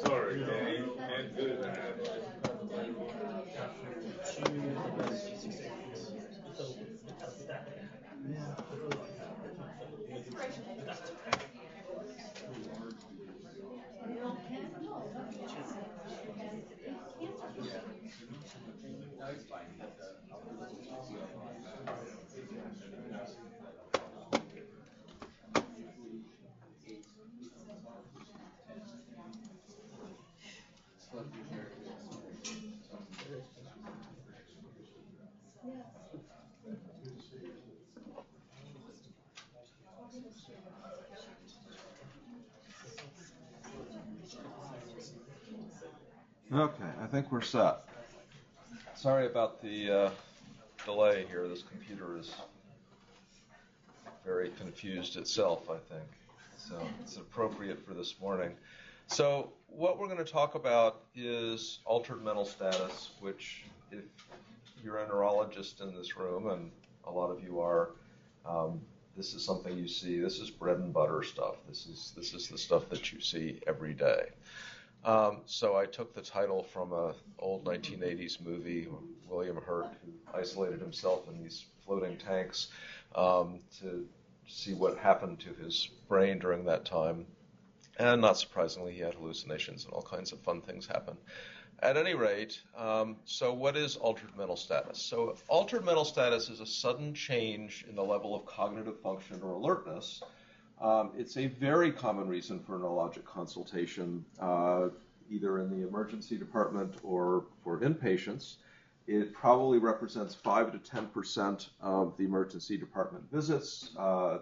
Sorry, Danny, can't do that. Okay, I think we're set. Sorry about the delay here. This computer is very confused itself, I think. So it's appropriate for this morning. So what we're going to talk about is altered mental status, which if you're a neurologist in this room, and a lot of you are, this is something you see. This is bread and butter stuff. This is the stuff that you see every day. So I took the title from an old 1980s movie, William Hurt, who isolated himself in these floating tanks to see what happened to his brain during that time. And not surprisingly, he had hallucinations and all kinds of fun things happen. At any rate, so what is altered mental status? So altered mental status is a sudden change in the level of cognitive function or alertness. It's a very common reason for neurologic consultation, either in the emergency department or for inpatients. It probably represents 5 to 10% of the emergency department visits.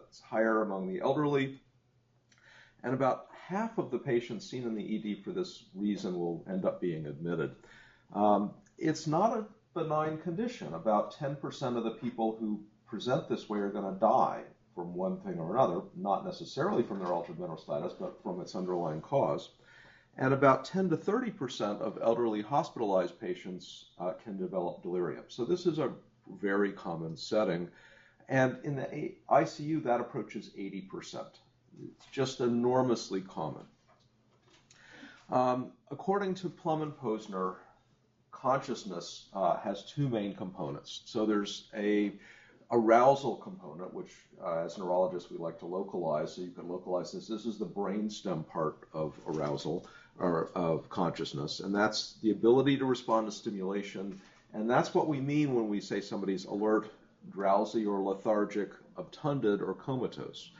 It's higher among the elderly. And about half of the patients seen in the ED for this reason will end up being admitted. It's not a benign condition. About 10% of the people who present this way are going to die from one thing or another, not necessarily from their altered mental status, but from its underlying cause. And about 10 to 30% of elderly hospitalized patients can develop delirium. So this is a very common setting. And in the ICU, that approaches 80%. It's just enormously common. According to Plum and Posner, consciousness has two main components. So there's a arousal component, which as neurologists we like to localize. So you can localize this. This is the brainstem part of arousal or of consciousness, and that's the ability to respond to stimulation. And that's what we mean when we say somebody's alert, drowsy, or lethargic, obtunded, or comatose.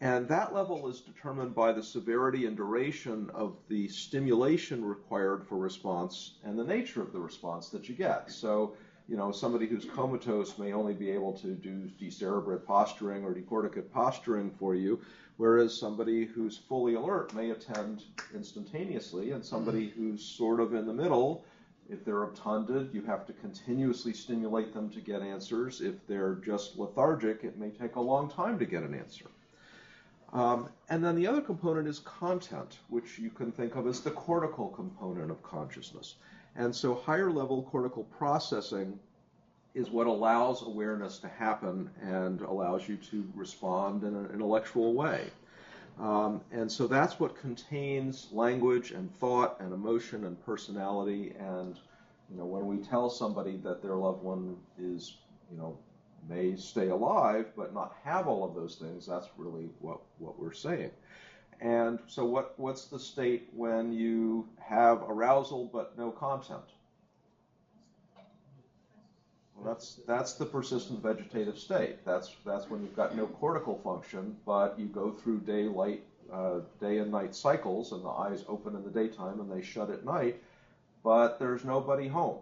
And that level is determined by the severity and duration of the stimulation required for response and the nature of the response that you get. So, you know, somebody who's comatose may only be able to do decerebrate posturing or decorticate posturing for you, whereas somebody who's fully alert may attend instantaneously, and somebody who's sort of in the middle, if they're obtunded, you have to continuously stimulate them to get answers. If they're just lethargic, it may take a long time to get an answer. And then the other component is content, which you can think of as the cortical component of consciousness. And so higher level cortical processing is what allows awareness to happen and allows you to respond in an intellectual way. And so that's what contains language and thought and emotion and personality. And when we tell somebody that their loved one is, may stay alive but not have all of those things, that's really what we're saying. And so what's the state when you have arousal but no content? Well, that's the persistent vegetative state. That's when you've got no cortical function, but you go through day and night cycles, and the eyes open in the daytime and they shut at night, but there's nobody home.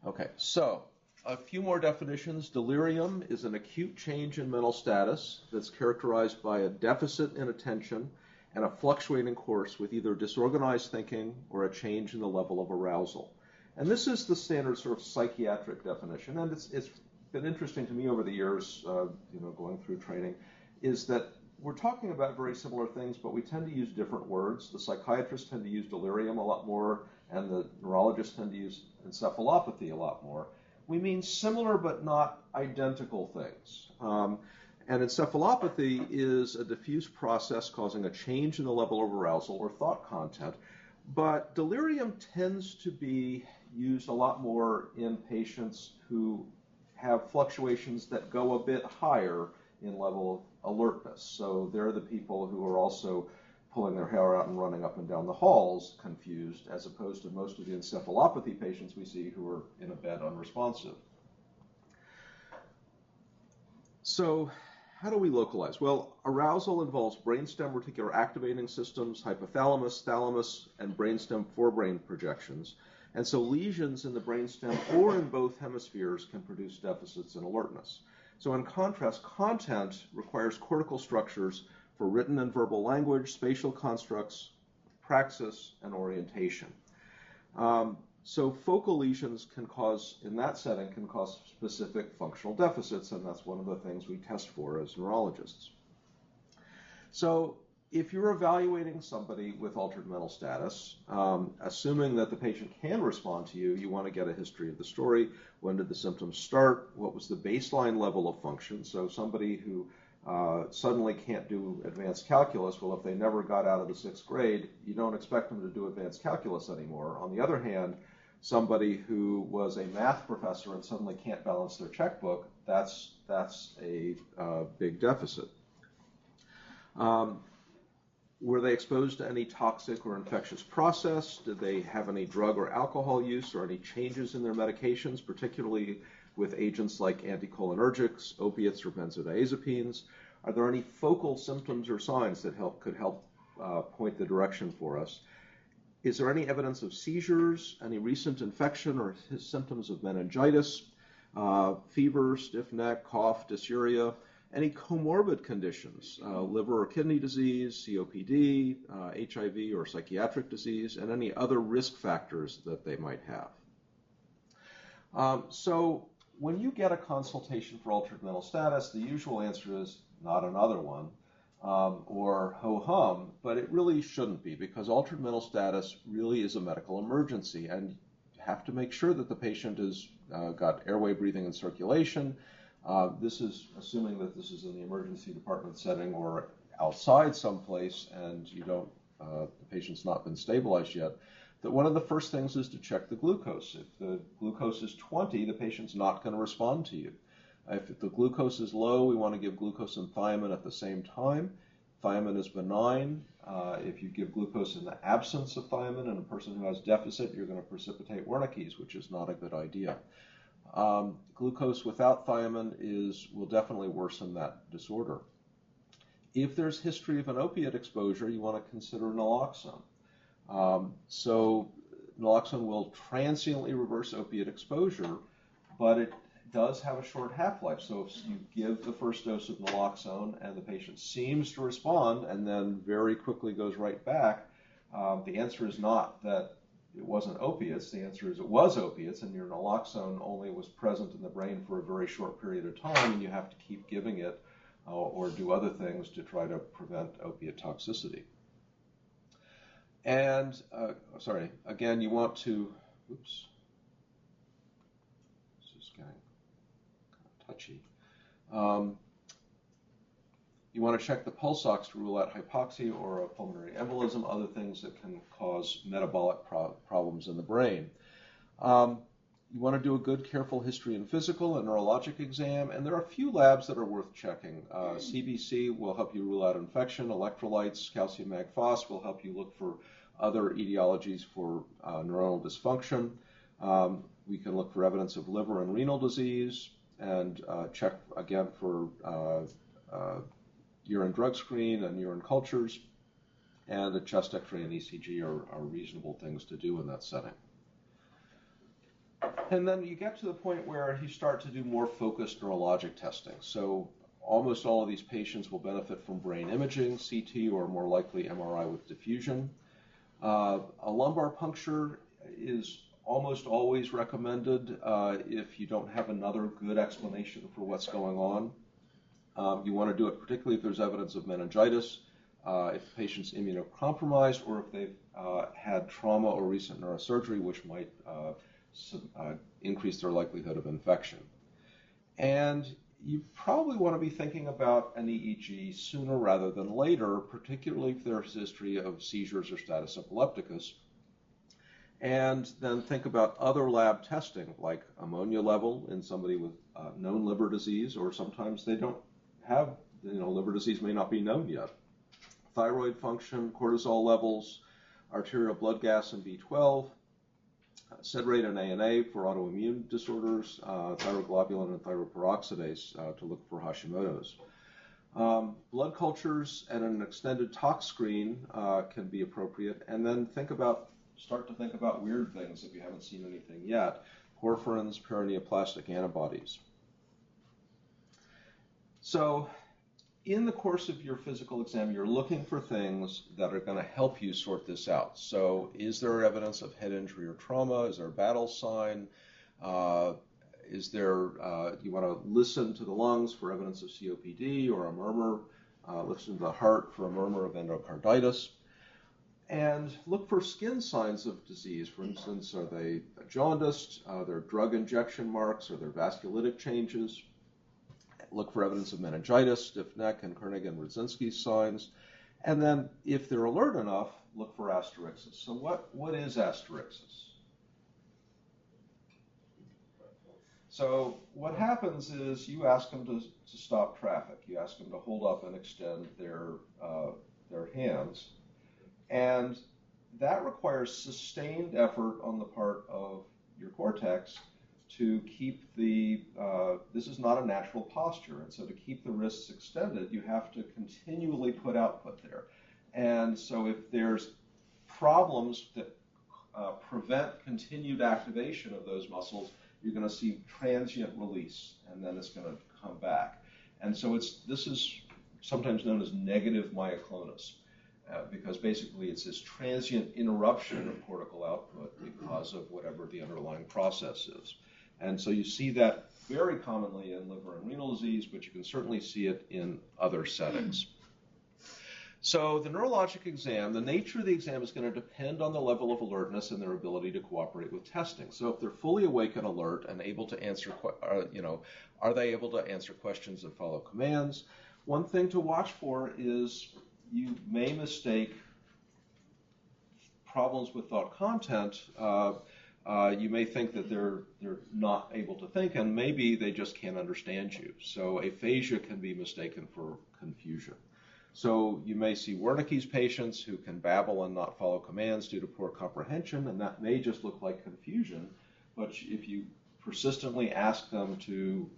Okay, so a few more definitions. Delirium is an acute change in mental status that's characterized by a deficit in attention and a fluctuating course with either disorganized thinking or a change in the level of arousal. And this is the standard sort of psychiatric definition, and it's been interesting to me over the years, going through training, is that we're talking about very similar things, but we tend to use different words. The psychiatrists tend to use delirium a lot more, and the neurologists tend to use encephalopathy a lot more. We mean similar but not identical things. And encephalopathy is a diffuse process causing a change in the level of arousal or thought content, but delirium tends to be used a lot more in patients who have fluctuations that go a bit higher in level of alertness. So they're the people who are also pulling their hair out and running up and down the halls confused, as opposed to most of the encephalopathy patients we see who are in a bed unresponsive. So how do we localize? Well, arousal involves brainstem reticular activating systems, hypothalamus, thalamus, and brainstem forebrain projections. And so lesions in the brainstem or in both hemispheres can produce deficits in alertness. So in contrast, content requires cortical structures for written and verbal language, spatial constructs, praxis, and orientation. So focal lesions in that setting, can cause specific functional deficits, and that's one of the things we test for as neurologists. So if you're evaluating somebody with altered mental status, assuming that the patient can respond to you, you want to get a history of the story. When did the symptoms start? What was the baseline level of function? So somebody who suddenly can't do advanced calculus, well, if they never got out of the 6th grade, you don't expect them to do advanced calculus anymore. On the other hand, somebody who was a math professor and suddenly can't balance their checkbook, that's a big deficit. Were they exposed to any toxic or infectious process? Did they have any drug or alcohol use or any changes in their medications, particularly with agents like anticholinergics, opiates, or benzodiazepines? Are there any focal symptoms or signs that could help point the direction for us? Is there any evidence of seizures, any recent infection or symptoms of meningitis, fever, stiff neck, cough, dysuria? Any comorbid conditions, liver or kidney disease, COPD, HIV or psychiatric disease, and any other risk factors that they might have. So when you get a consultation for altered mental status, the usual answer is not another one, or ho-hum, but it really shouldn't be, because altered mental status really is a medical emergency, and you have to make sure that the patient has got airway, breathing, and circulation. This is assuming that this is in the emergency department setting or outside someplace, and the patient's not been stabilized yet. That one of the first things is to check the glucose. If the glucose is 20, the patient's not going to respond to you. If the glucose is low, we want to give glucose and thiamine at the same time. Thiamine is benign. If you give glucose in the absence of thiamine in a person who has deficit, you're going to precipitate Wernicke's, which is not a good idea. Glucose without thiamine will definitely worsen that disorder. If there's history of an opiate exposure, you want to consider naloxone. So naloxone will transiently reverse opiate exposure, but it does have a short half-life. So if you give the first dose of naloxone and the patient seems to respond and then very quickly goes right back, the answer is not that it wasn't opiates. The answer is it was opiates, and your naloxone only was present in the brain for a very short period of time, and you have to keep giving it or do other things to try to prevent opiate toxicity. And, again, you want to, getting kind of touchy. You want to check the pulse ox to rule out hypoxia or a pulmonary embolism, other things that can cause metabolic problems in the brain. You want to do a good, careful history and physical and neurologic exam, and there are a few labs that are worth checking. CBC will help you rule out infection. Electrolytes, calcium mag-phos will help you look for other etiologies for neuronal dysfunction. We can look for evidence of liver and renal disease, and check again for urine drug screen and urine cultures, and a chest x-ray and ECG are reasonable things to do in that setting. And then you get to the point where you start to do more focused neurologic testing. So almost all of these patients will benefit from brain imaging, CT, or more likely MRI with diffusion. A lumbar puncture is almost always recommended if you don't have another good explanation for what's going on. You want to do it particularly if there's evidence of meningitis, if the patient's immunocompromised, or if they've had trauma or recent neurosurgery, which might increase their likelihood of infection. And you probably want to be thinking about an EEG sooner rather than later, particularly if there's history of seizures or status epilepticus. And then think about other lab testing, like ammonia level in somebody with known liver disease, or sometimes they don't have, liver disease may not be known yet. Thyroid function, cortisol levels, arterial blood gas and B12, SED rate and ANA for autoimmune disorders, thyroglobulin and thyroperoxidase to look for Hashimoto's. Blood cultures and an extended tox screen can be appropriate, and then start to think about weird things if you haven't seen anything yet. Porphyrins, paraneoplastic antibodies. So in the course of your physical exam, you're looking for things that are going to help you sort this out. So is there evidence of head injury or trauma? Is there a battle sign? You want to listen to the lungs for evidence of COPD or a murmur. Listen to the heart for a murmur of endocarditis. And look for skin signs of disease. For instance, are they jaundiced? Are there drug injection marks? Are there vasculitic changes? Look for evidence of meningitis, stiff neck, and Kernighan-Radzinski signs. And then, if they're alert enough, look for Asterixis. So what is Asterixis? So what happens is you ask them to stop traffic. You ask them to hold up and extend their hands. And that requires sustained effort on the part of your cortex to keep this is not a natural posture, and so to keep the wrists extended, you have to continually put output there. And so if there's problems that prevent continued activation of those muscles, you're going to see transient release, and then it's going to come back. And so this is sometimes known as negative myoclonus, because basically it's this transient interruption of cortical output because of whatever the underlying process is. And so you see that very commonly in liver and renal disease, but you can certainly see it in other settings. So the neurologic exam, the nature of the exam is going to depend on the level of alertness and their ability to cooperate with testing. So if they're fully awake and alert and able to answer, are they able to answer questions and follow commands? One thing to watch for is you may mistake problems with thought content. You may think that they're not able to think, and maybe they just can't understand you. So aphasia can be mistaken for confusion. So you may see Wernicke's patients who can babble and not follow commands due to poor comprehension, and that may just look like confusion. But if you persistently ask them to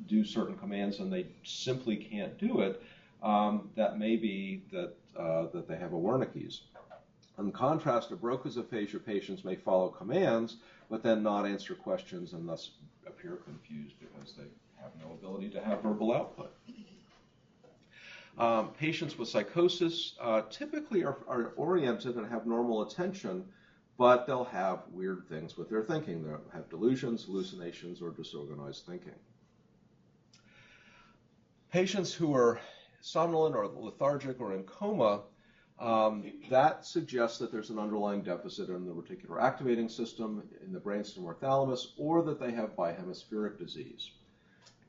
do certain commands and they simply can't do it, that may be that they have a Wernicke's. In contrast, a Broca's aphasia patients may follow commands, but then not answer questions and thus appear confused because they have no ability to have verbal output. Patients with psychosis typically are oriented and have normal attention, but they'll have weird things with their thinking. They'll have delusions, hallucinations, or disorganized thinking. Patients who are somnolent or lethargic or in coma That suggests that there's an underlying deficit in the reticular activating system in the brainstem or thalamus, or that they have bihemispheric disease.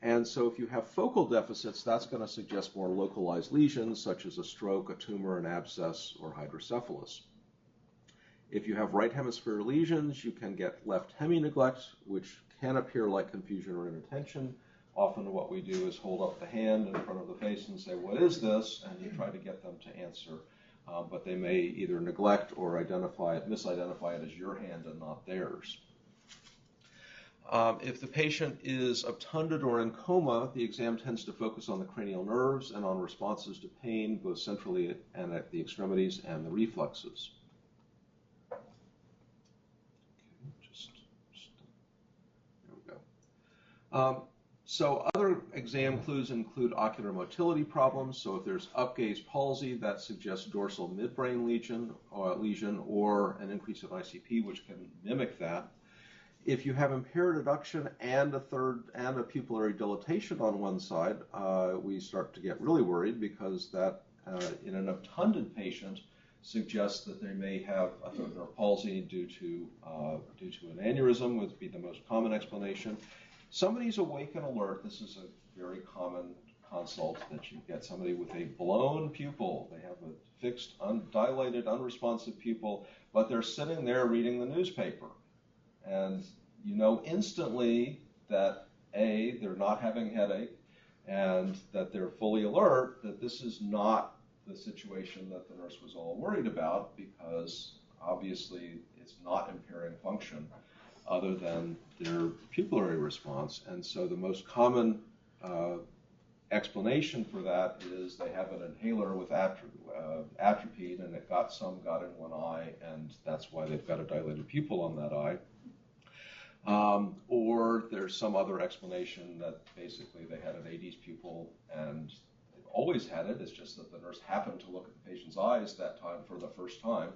And so if you have focal deficits, that's going to suggest more localized lesions, such as a stroke, a tumor, an abscess, or hydrocephalus. If you have right hemisphere lesions, you can get left hemi-neglect, which can appear like confusion or inattention. Often what we do is hold up the hand in front of the face and say, "What is this?" And you try to get them to answer. But they may either neglect or misidentify it as your hand and not theirs. If the patient is obtunded or in coma, the exam tends to focus on the cranial nerves and on responses to pain, both centrally and at the extremities and the reflexes. There we go. So other exam clues include ocular motility problems. So if there's upgaze palsy, that suggests dorsal midbrain lesion or an increase in ICP, which can mimic that. If you have impaired adduction and a pupillary dilatation on one side, we start to get really worried, because that in an obtunded patient suggests that they may have a third nerve palsy due to an aneurysm, would be the most common explanation. Somebody's awake and alert. This is a very common consult, that you get somebody with a blown pupil. They have a fixed, dilated, unresponsive pupil, but they're sitting there reading the newspaper. And you know instantly that A, they're not having headache, and that they're fully alert, that this is not the situation that the nurse was all worried about, because obviously it's not impairing function other than their pupillary response. And so the most common explanation for that is they have an inhaler with atropine, and it got in one eye, and that's why they've got a dilated pupil on that eye. Or there's some other explanation that basically they had an Adie's pupil and they've always had it. It's just that the nurse happened to look at the patient's eyes that time for the first time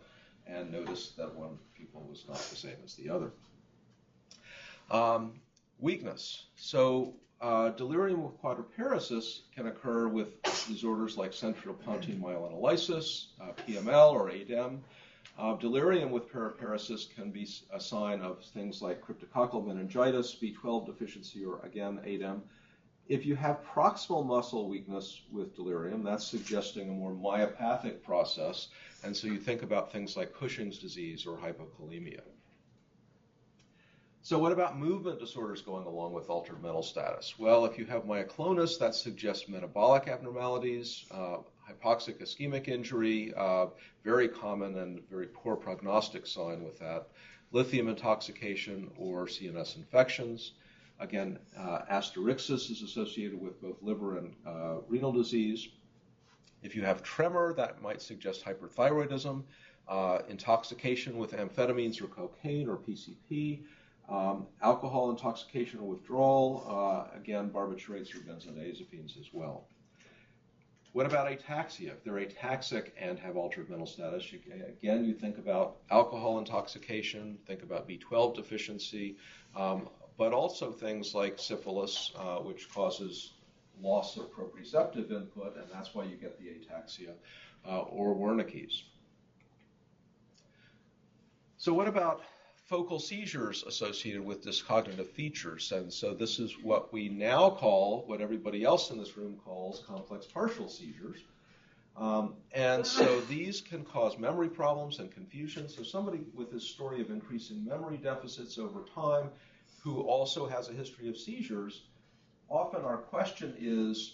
and noticed that one pupil was not the same as the other. Weakness. So delirium with quadriparesis can occur with disorders like central pontine myelinolysis, PML or ADEM. Delirium with paraparesis can be a sign of things like cryptococcal meningitis, B12 deficiency, or again, ADEM. If you have proximal muscle weakness with delirium, that's suggesting a more myopathic process, and so you think about things like Cushing's disease or hypokalemia. So what about movement disorders going along with altered mental status? Well, if you have myoclonus, that suggests metabolic abnormalities, hypoxic ischemic injury, very common and very poor prognostic sign with that. Lithium intoxication or CNS infections. Again, Asterixis is associated with both liver and renal disease. If you have tremor, that might suggest hyperthyroidism. Intoxication with amphetamines or cocaine or PCP. Alcohol intoxication or withdrawal, again, barbiturates or benzodiazepines as well. What about ataxia? If they're ataxic and have altered mental status, you think about alcohol intoxication, think about B12 deficiency, but also things like syphilis, which causes loss of proprioceptive input, and that's why you get the ataxia, or Wernicke's. So what about focal seizures associated with dyscognitive features? And so this is what we now call, what everybody else in this room calls, complex partial seizures. And so these can cause memory problems and confusion. So somebody with this story of increasing memory deficits over time, who also has a history of seizures, often our question is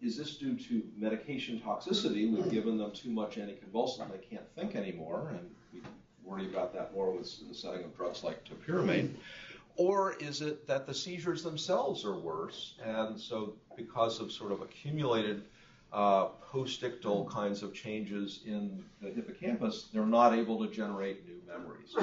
this due to medication toxicity? We've given them too much anticonvulsant, they can't think anymore, and we worry about that more in the setting of drugs like topiramate. Or is it that the seizures themselves are worse, and so because of sort of accumulated postictal kinds of changes in the hippocampus, they're not able to generate new memories.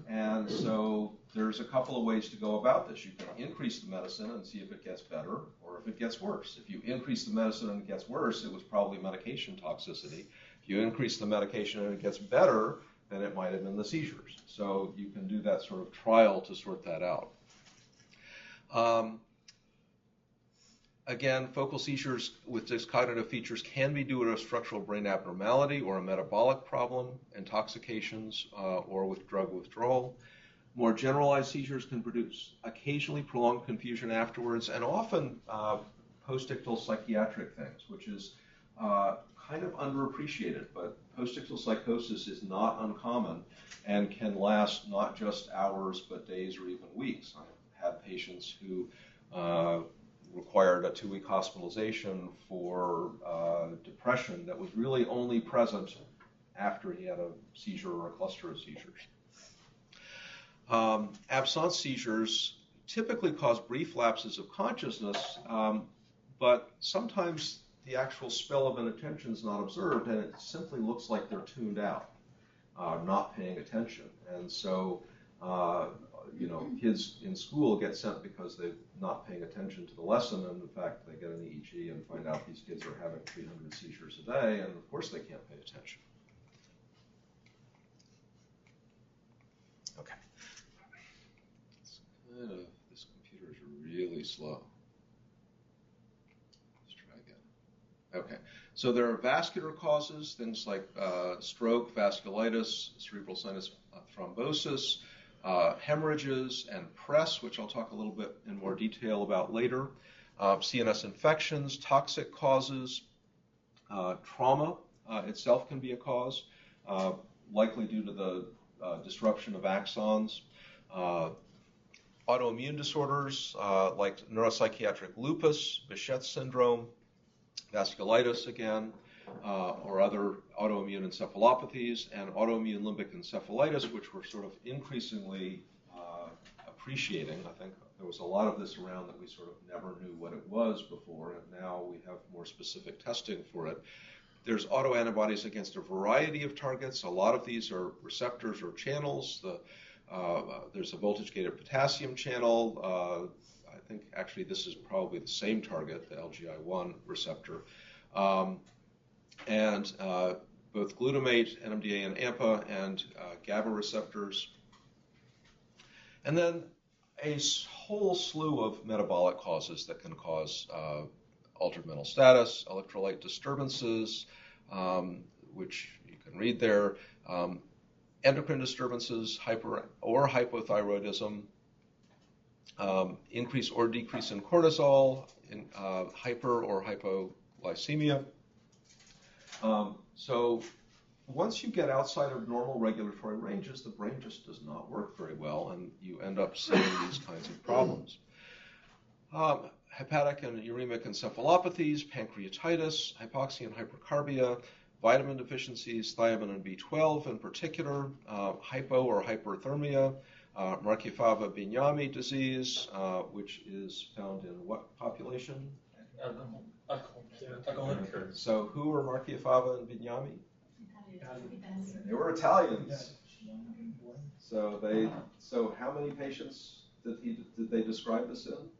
And so there's a couple of ways to go about this. You can increase the medicine and see if it gets better or if it gets worse. If you increase the medicine and it gets worse, it was probably medication toxicity. If you increase the medication and it gets better, then it might have been the seizures. So you can do that sort of trial to sort that out. Again, focal seizures with dyscognitive features can be due to a structural brain abnormality or a metabolic problem, intoxications, or with drug withdrawal. More generalized seizures can produce occasionally prolonged confusion afterwards, and often postictal psychiatric things, which is kind of underappreciated, but postictal psychosis is not uncommon and can last not just hours, but days or even weeks. I've had patients who required a 2-week hospitalization for depression that was really only present after he had a seizure or a cluster of seizures. Absence seizures typically cause brief lapses of consciousness, but sometimes the actual spell of inattention is not observed, and it simply looks like they're tuned out, not paying attention. And so, kids in school get sent because they're not paying attention to the lesson, and in fact, they get an EEG and find out these kids are having 300 seizures a day, and of course they can't pay attention. Okay. This computer is really slow. Let's try again. Okay. So there are vascular causes, things like stroke, vasculitis, cerebral sinus thrombosis, hemorrhages, and press, which I'll talk a little bit in more detail about later. CNS infections, toxic causes, trauma itself can be a cause, likely due to the disruption of axons. Autoimmune disorders like neuropsychiatric lupus, Behçet's syndrome, vasculitis again, or other autoimmune encephalopathies, and autoimmune limbic encephalitis, which we're sort of increasingly appreciating. I think there was a lot of this around that we sort of never knew what it was before, and now we have more specific testing for it. There's autoantibodies against a variety of targets. A lot of these are receptors or channels. There's a voltage-gated potassium channel. I think actually this is probably the same target, the LGI1 receptor. And both glutamate, NMDA, and AMPA, and GABA receptors. And then a whole slew of metabolic causes that can cause altered mental status, electrolyte disturbances, which you can read there, endocrine disturbances, hyper or hypothyroidism, increase or decrease in cortisol, hyper or hypoglycemia. So once you get outside of normal regulatory ranges, the brain just does not work very well, and you end up seeing these kinds of problems. Hepatic and uremic encephalopathies, pancreatitis, hypoxia and hypercarbia, vitamin deficiencies, thiamine and B12 in particular, hypo or hyperthermia, Markifava-Binyami disease, which is found in what population? So who are Markifava and Binyami? They were Italians. So how many patients did they describe this in?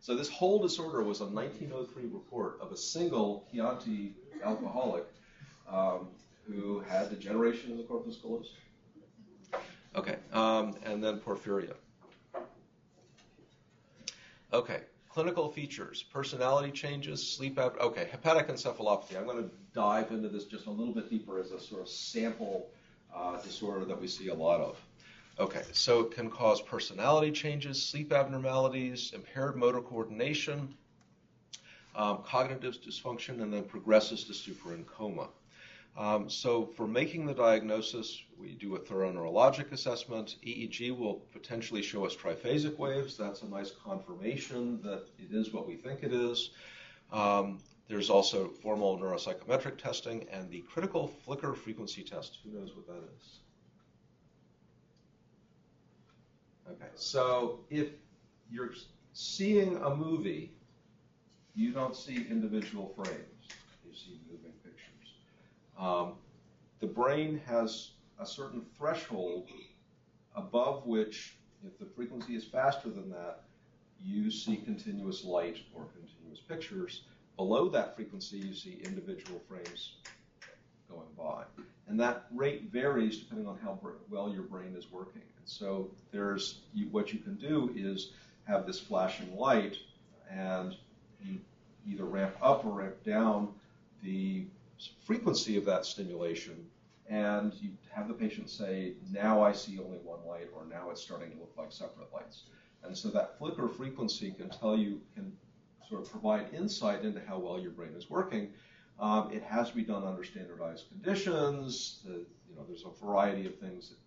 So this whole disorder was a 1903 report of a single Chianti alcoholic who had degeneration in the corpus callosum. Okay, and then porphyria. Okay, clinical features, personality changes, sleep apnea. Okay, hepatic encephalopathy. I'm going to dive into this just a little bit deeper as a sort of sample disorder that we see a lot of. Okay, so it can cause personality changes, sleep abnormalities, impaired motor coordination, cognitive dysfunction, and then progresses to stupor and coma. So for making the diagnosis, we do a thorough neurologic assessment. EEG will potentially show us triphasic waves. That's a nice confirmation that it is what we think it is. There's also formal neuropsychometric testing and the critical Flickr frequency test. Who knows what that is? Okay, so if you're seeing a movie, you don't see individual frames. You see moving pictures. The brain has a certain threshold above which, if the frequency is faster than that, you see continuous light or continuous pictures. Below that frequency, you see individual frames going by. And that rate varies depending on how well your brain is working. And so what you can do is have this flashing light, and you either ramp up or ramp down the frequency of that stimulation, and you have the patient say, now I see only one light, or now it's starting to look like separate lights. And so that flicker frequency can sort of provide insight into how well your brain is working. It has to be done under standardized conditions. There's a variety of things that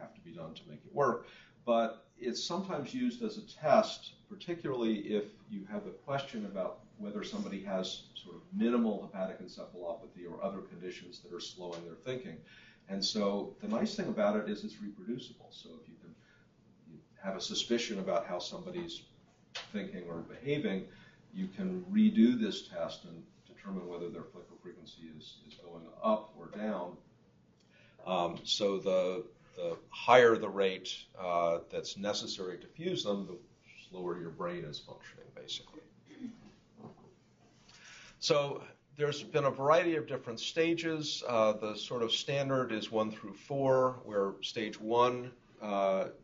have to be done to make it work. But it's sometimes used as a test, particularly if you have a question about whether somebody has sort of minimal hepatic encephalopathy or other conditions that are slowing their thinking. And so the nice thing about it is it's reproducible. So if you have a suspicion about how somebody's thinking or behaving, you can redo this test and determine whether their flicker frequency is going up or down. So the higher the rate that's necessary to fuse them, the slower your brain is functioning, basically. So there's been a variety of different stages. The sort of standard is 1 through 4, where stage 1,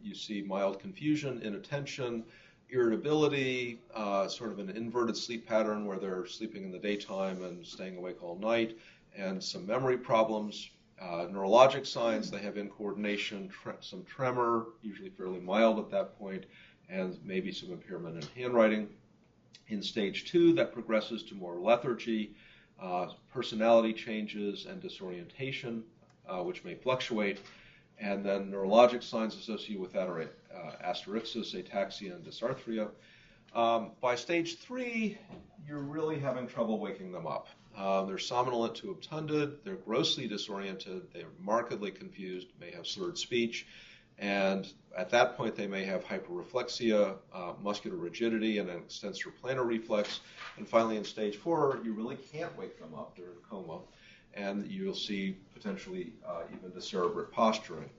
you see mild confusion, inattention, irritability, sort of an inverted sleep pattern where they're sleeping in the daytime and staying awake all night, and some memory problems. Neurologic signs, they have incoordination, some tremor, usually fairly mild at that point, and maybe some impairment in handwriting. In stage 2, that progresses to more lethargy, personality changes, and disorientation, which may fluctuate. And then neurologic signs associated with that are Asterixis, ataxia, and dysarthria. By stage 3, you're really having trouble waking them up. They're somnolent to obtunded, they're grossly disoriented, they're markedly confused, may have slurred speech, and at that point they may have hyperreflexia, muscular rigidity, and an extensor plantar reflex. And finally in stage 4, you really can't wake them up, they're in coma, and you'll see potentially even decerebrate posturing.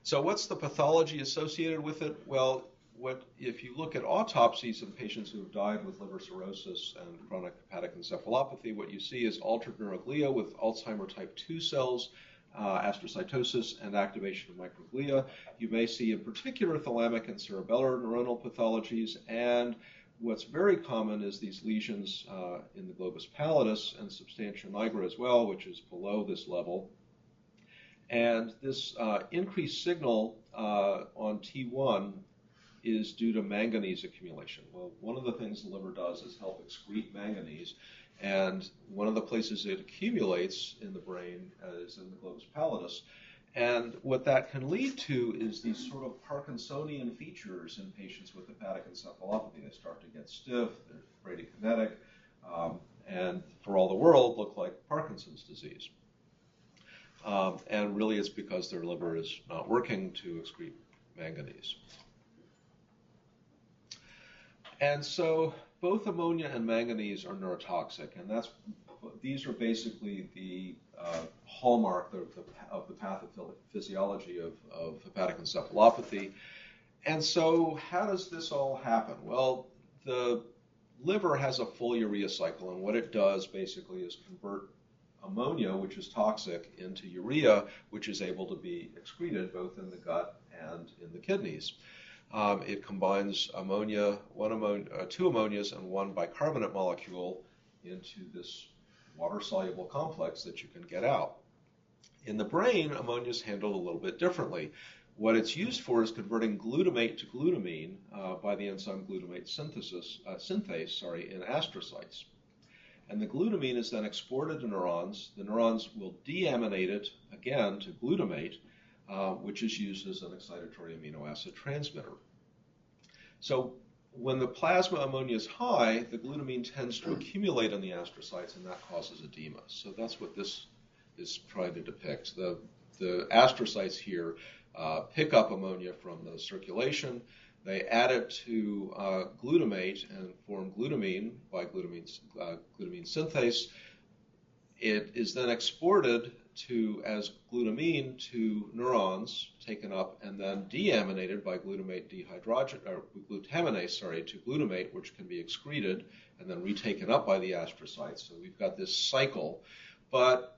So what's the pathology associated with it? Well, if you look at autopsies of patients who have died with liver cirrhosis and chronic hepatic encephalopathy, what you see is altered neuroglia with Alzheimer type 2 cells, astrocytosis, and activation of microglia. You may see in particular thalamic and cerebellar neuronal pathologies, and what's very common is these lesions in the globus pallidus and substantia nigra as well, which is below this level. And this increased signal on T1 is due to manganese accumulation. Well, one of the things the liver does is help excrete manganese, and one of the places it accumulates in the brain is in the globus pallidus. And what that can lead to is these sort of Parkinsonian features in patients with hepatic encephalopathy. They start to get stiff, they're bradykinetic, and for all the world look like Parkinson's disease. And really it's because their liver is not working to excrete manganese. And so both ammonia and manganese are neurotoxic, and these are basically the hallmark of the pathophysiology of hepatic encephalopathy. And so how does this all happen? Well, the liver has a full urea cycle, and what it does basically is convert ammonia, which is toxic, into urea, which is able to be excreted both in the gut and in the kidneys. It combines two ammonias and one bicarbonate molecule into this water-soluble complex that you can get out. In the brain, ammonia is handled a little bit differently. What it's used for is converting glutamate to glutamine by the enzyme glutamate synthase in astrocytes. And the glutamine is then exported to neurons. The neurons will deaminate it again to glutamate, which is used as an excitatory amino acid transmitter. So when the plasma ammonia is high, the glutamine tends to accumulate in the astrocytes, and that causes edema. So that's what this is trying to depict. The astrocytes here pick up ammonia from the circulation. They add it to glutamate and form glutamine by glutamine synthase. It is then exported as glutamine to neurons, taken up and then deaminated by glutaminase to glutamate, which can be excreted and then retaken up by the astrocytes. So we've got this cycle. But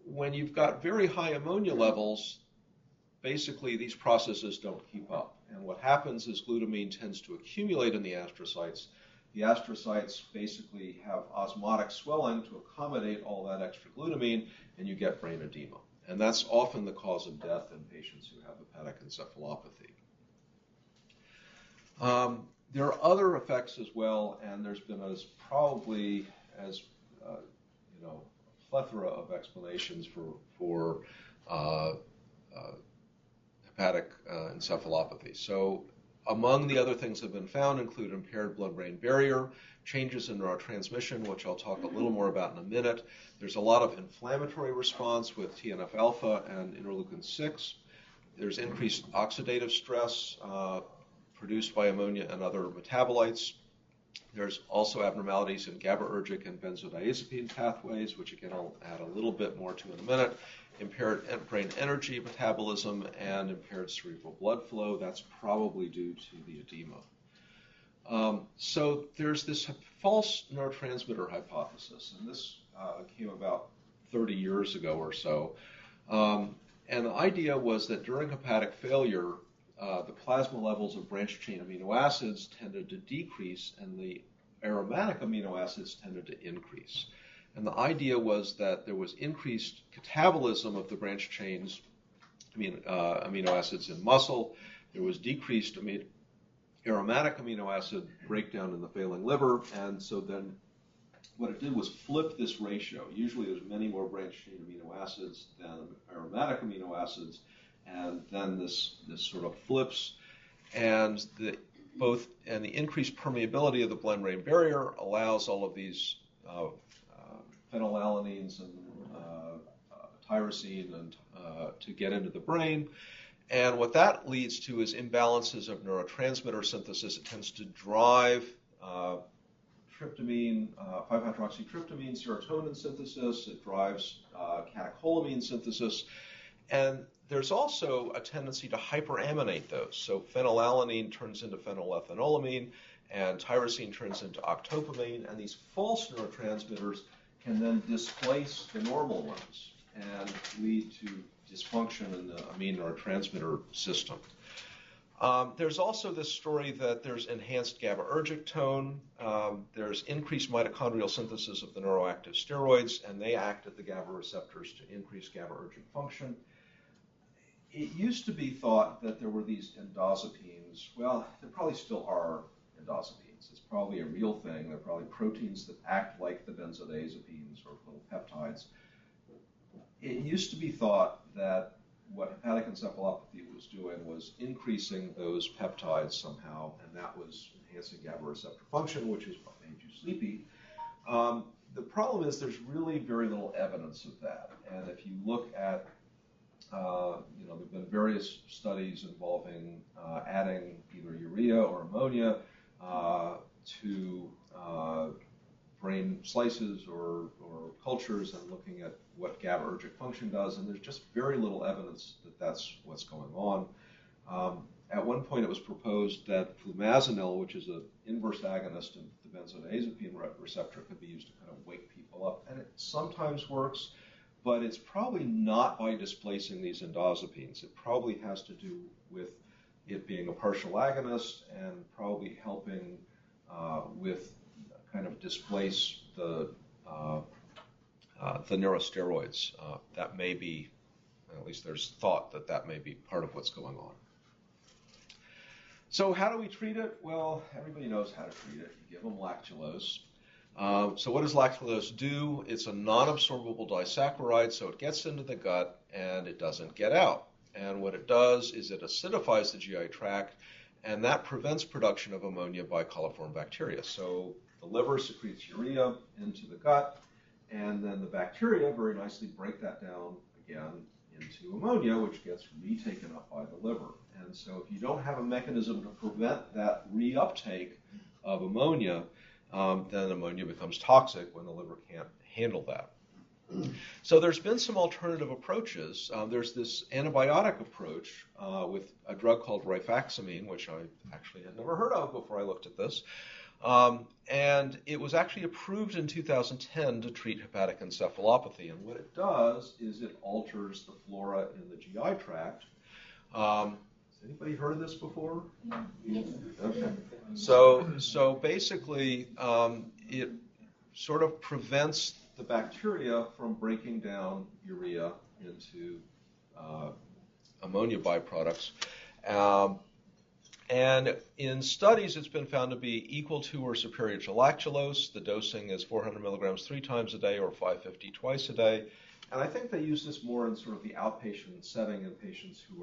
when you've got very high ammonia levels, basically these processes don't keep up. And what happens is glutamine tends to accumulate in the astrocytes. The astrocytes basically have osmotic swelling to accommodate all that extra glutamine, and you get brain edema. And that's often the cause of death in patients who have hepatic encephalopathy. There are other effects as well, and there's been a plethora of explanations for hepatic encephalopathy. So among the other things that have been found include impaired blood-brain barrier, changes in neurotransmission, which I'll talk a little more about in a minute. There's a lot of inflammatory response with TNF-alpha and interleukin-6. There's increased oxidative stress produced by ammonia and other metabolites. There's also abnormalities in GABAergic and benzodiazepine pathways, which again I'll add a little bit more to in a minute. Impaired brain energy metabolism and impaired cerebral blood flow. That's probably due to the edema. So there's this false neurotransmitter hypothesis, and this came about 30 years ago or so. And the idea was that during hepatic failure, the plasma levels of branched-chain amino acids tended to decrease, and the aromatic amino acids tended to increase. And the idea was that there was increased catabolism of the branched chains amino acids in muscle. There was decreased aromatic amino acid breakdown in the failing liver, and so then what it did was flip this ratio. Usually there's many more branched chain amino acids than aromatic amino acids, and then this sort of flips, and the increased permeability of the blood-brain barrier allows all of these phenylalanines and tyrosine and to get into the brain. And what that leads to is imbalances of neurotransmitter synthesis. It tends to drive tryptamine, 5-hydroxytryptamine, serotonin synthesis. It drives catecholamine synthesis. And there's also a tendency to hyperaminate those. So phenylalanine turns into phenylethynolamine, and tyrosine turns into octopamine. And these false neurotransmitters can then displace the normal ones and lead to dysfunction in the amine neurotransmitter system. There's also this story that there's enhanced GABAergic tone. There's increased mitochondrial synthesis of the neuroactive steroids, and they act at the GABA receptors to increase GABAergic function. It used to be thought that there were these endozapines. Well, there probably still are endozapines. It's probably a real thing. They're probably proteins that act like the benzodiazepines or little peptides. It used to be thought that what hepatic encephalopathy was doing was increasing those peptides somehow, and that was enhancing GABA receptor function, which is what made you sleepy. The problem is there's really very little evidence of that. And if you look at, there have been various studies involving adding either urea or ammonia to brain slices or cultures and looking at what GABAergic function does, and there's just very little evidence that that's what's going on. At one point it was proposed that flumazenil, which is an inverse agonist of the benzodiazepine receptor, could be used to kind of wake people up, and it sometimes works, but it's probably not by displacing these endozapines. It probably has to do with it being a partial agonist and probably helping with kind of displace the neurosteroids. That may be, at least there's thought that that may be part of what's going on. So how do we treat it? Well, everybody knows how to treat it. You give them lactulose. So what does lactulose do? It's a non-absorbable disaccharide, so it gets into the gut and it doesn't get out. And what it does is it acidifies the GI tract, and that prevents production of ammonia by coliform bacteria. So the liver secretes urea into the gut, and then the bacteria very nicely break that down again into ammonia, which gets retaken up by the liver. And so if you don't have a mechanism to prevent that reuptake of ammonia, then ammonia becomes toxic when the liver can't handle that. So there's been some alternative approaches. There's this antibiotic approach with a drug called Rifaximin, which I actually had never heard of before I looked at this. And it was actually approved in 2010 to treat hepatic encephalopathy. And what it does is it alters the flora in the GI tract. Has anybody heard of this before? Yes. Okay. So basically, it sort of prevents the bacteria from breaking down urea into ammonia byproducts. And in studies, it's been found to be equal to or superior to lactulose. The dosing is 400 milligrams 3 times a day or 550 twice a day. And I think they use this more in sort of the outpatient setting in patients who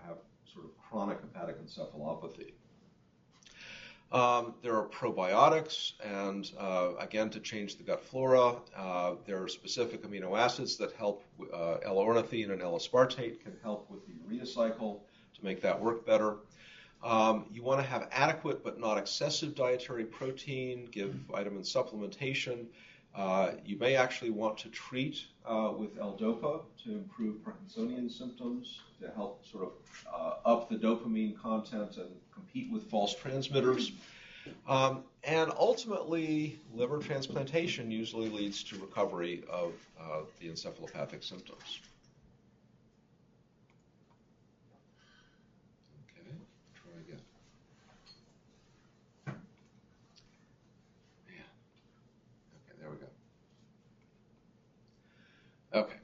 have sort of chronic hepatic encephalopathy. There are probiotics, and again, to change the gut flora. There are specific amino acids that help. L-ornithine and L-aspartate can help with the Urea Cycle to make that work better. You want to have adequate but not excessive dietary protein, give vitamin supplementation. You may actually want to treat with L-Dopa to improve Parkinsonian symptoms, to help sort of up the dopamine content and compete with false transmitters. And ultimately, liver transplantation usually leads to recovery of the encephalopathic symptoms. Okay, try again. Yeah. Okay, there we go. Okay.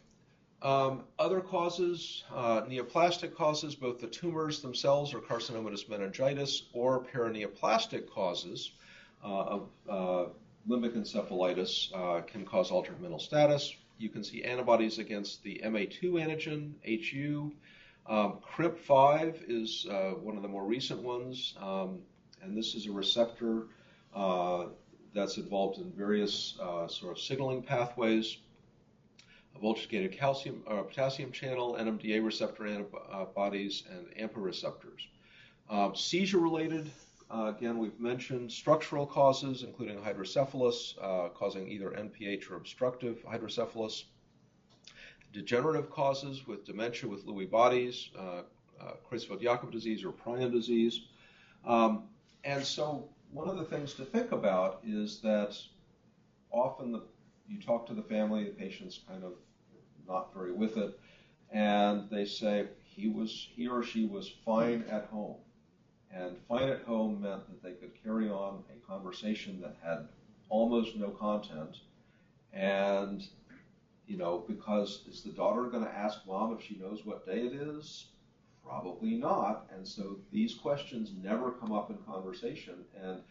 Other causes, neoplastic causes, both the tumors themselves or carcinomatous meningitis, or paraneoplastic causes of limbic encephalitis can cause altered mental status. You can see antibodies against the MA2 antigen, HU. CRIP5 is one of the more recent ones, and this is a receptor that's involved in various sort of signaling pathways. A voltage-gated potassium channel, NMDA receptor antibodies, and AMPA receptors. Seizure-related, again, we've mentioned structural causes, including hydrocephalus, causing either NPH or obstructive hydrocephalus. Degenerative causes with dementia with Lewy bodies, Creutzfeldt-Jakob disease or prion disease. And so one of the things to think about is that often you talk to the family, the patient's kind of not very with it, and they say he or she was fine at home. And fine at home meant that they could carry on a conversation that had almost no content. And, because is the daughter going to ask mom if she knows what day it is? Probably not. And so these questions never come up in conversation. And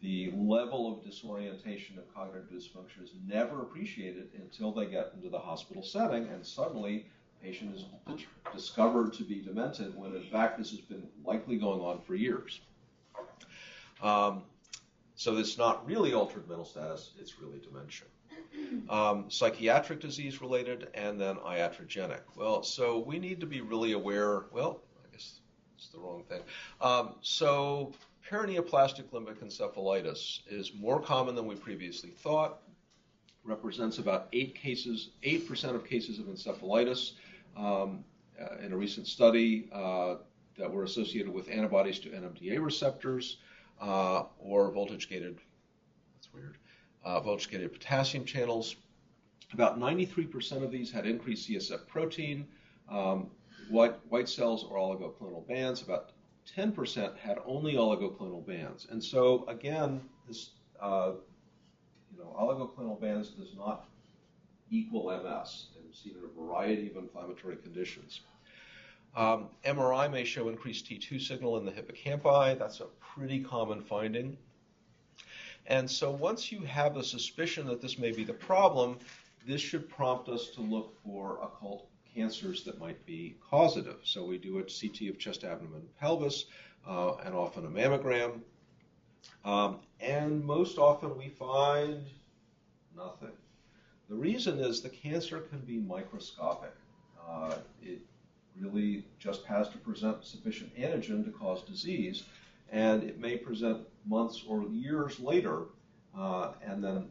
the level of disorientation and cognitive dysfunction is never appreciated until they get into the hospital setting, and suddenly the patient is discovered to be demented when in fact this has been likely going on for years. So it's not really altered mental status, it's really dementia. Psychiatric disease related, and then iatrogenic. Well, so we need to be really aware, I guess it's the wrong thing. So paraneoplastic limbic encephalitis is more common than we previously thought, represents about 8% of cases of encephalitis in a recent study that were associated with antibodies to NMDA receptors or voltage-gated potassium channels. About 93% of these had increased CSF protein, white cells or oligoclonal bands. About 10% had only oligoclonal bands. And so, again, this, oligoclonal bands does not equal MS. And we've seen in a variety of inflammatory conditions. MRI may show increased T2 signal in the hippocampi. That's a pretty common finding. And so once you have a suspicion that this may be the problem, this should prompt us to look for occult cancers that might be causative. So we do a CT of chest, abdomen, pelvis, and often a mammogram. And most often we find nothing. The reason is the cancer can be microscopic. It really just has to present sufficient antigen to cause disease, and it may present months or years later and then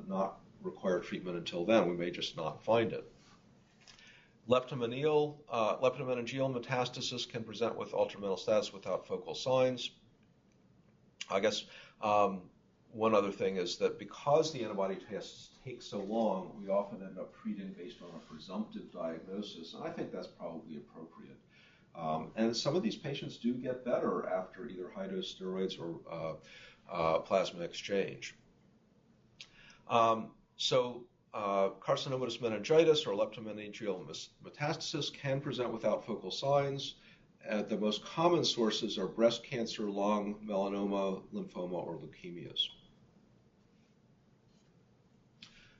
not require treatment until then. We may just not find it. Leptomeningeal metastasis can present with altered mental status without focal signs. I guess one other thing is that because the antibody tests take so long, we often end up treating based on a presumptive diagnosis, and I think that's probably appropriate. And some of these patients do get better after either high-dose steroids or plasma exchange. Carcinomatous meningitis or leptomeningeal metastasis can present without focal signs. The most common sources are breast cancer, lung, melanoma, lymphoma, or leukemias.